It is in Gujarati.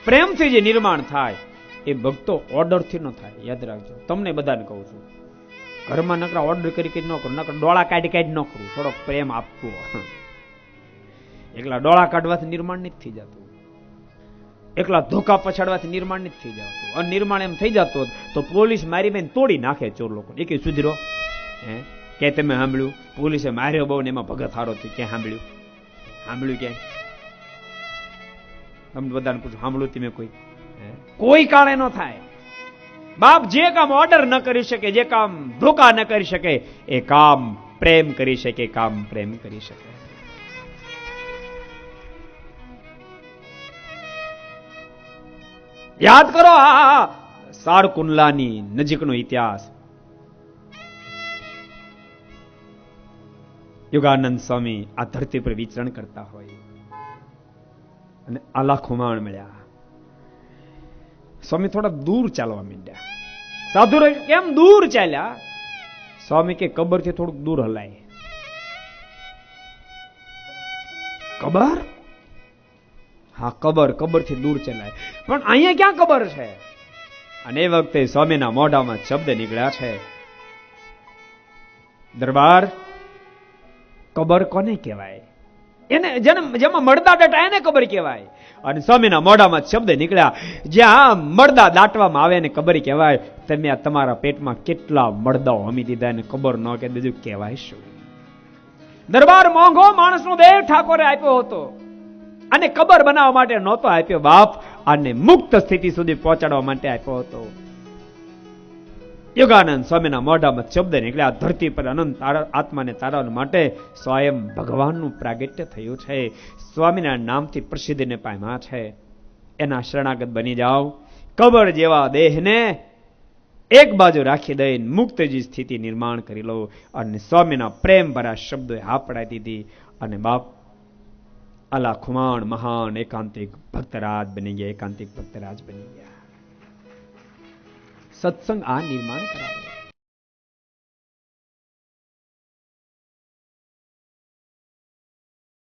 પ્રેમથી જે નિર્માણ થાય એ ભક્તો ઓર્ડરથી ન થાય. યાદ રાખજો, તમને બધાને કહું છું, ઘરમાં નકરા ઓર્ડર કરી ન કરો, નકર ડોળા કાઢી ન કરું. થોડોક પ્રેમ આપવો. એકલા ડોળા કાઢવાથી નિર્માણ નથી થઈ જતું, એકલા ધોકા પછાડવાથી નિર્માણ નથી થઈ જતું. અને નિર્માણ એમ થઈ જતું તો પોલીસ મારી બેન તોડી નાખે ચોર લોકો. એ કે સુધરો કે તમે સાંભળ્યું પોલીસે માર્યો બહુ ને એમાં ભગત હારો થયો, ક્યાં સાંભળ્યું? સાંભળ્યું ક્યાંય? તમને બધાને પૂછું, સાંભળ્યું તમે કોઈ કાળે ન થાય. બાપ જે કામ ઓર્ડર ન કરી શકે, જે કામ ધોકા ન કરી શકે, એ કામ પ્રેમ કરી શકે, કામ પ્રેમ કરી શકે. યાદ કરો આ સાળકુંડલાની નજીકનો ઇતિહાસ. યોગાનંદ સ્વામી આ ધરતી પર વિચરણ કરતા હોય અને આલા ખુમાણ મળ્યા. સ્વામી થોડા દૂર ચાલવા માંડ્યા. સાધુ કેમ દૂર ચાલ્યા? સ્વામી કે કબરથી થોડુંક દૂર હલાય. કબર? હા કબર થી દૂર ચલાય. પણ અહીંયા ક્યાં કબર છે? અને એ વખતે સ્વામીના મોઢામાં શબ્દ નીકળ્યા છે, દરબાર કબર કોને કહેવાય? એને જેમાં મળદા દાટા એને કબર કહેવાય. અને સ્વામીના મોઢામાં શબ્દ નીકળ્યા, જ્યાં મળદા દાટવામાં આવે એને કબર કહેવાય. તમે આ તમારા પેટમાં કેટલા મળદાઓ હમી દીધા એને કબર ન કે બીજું કહેવાય શું? દરબાર મોંઘો માણસનો દેહ ઠાકોરે આપ્યો હતો અને કબર બનાવવા માટે નહોતો આપ્યો બાપ, અને મુક્ત સ્થિતિ સુધી પહોંચાડવા માટે આપ્યો હતો. યોગાનંદ સ્વામીના મોઢામાં શબ્દ નીકળ્યા, ધરતી પર અનંત આત્માને તારવા માટે સ્વયં ભગવાનનું પ્રાગટ્ય થયું છે. સ્વામીના નામથી પ્રસિદ્ધિને પામ્યા છે. એના શરણાગત બની જાઓ. કબર જેવા દેહને એક બાજુ રાખી દઈને મુક્તજી સ્થિતિ નિર્માણ કરી લો. અને સ્વામીના પ્રેમ ભરા શબ્દોએ હા પડાવી દીધી. અને બાપ અલા ખુમાણ મહાન એકાંતિક ભક્તરાજ બની ગયા. એકાંતિક ભક્તરાજ બની ગયા. સત્સંગ આ નિર્માણ કરાવે.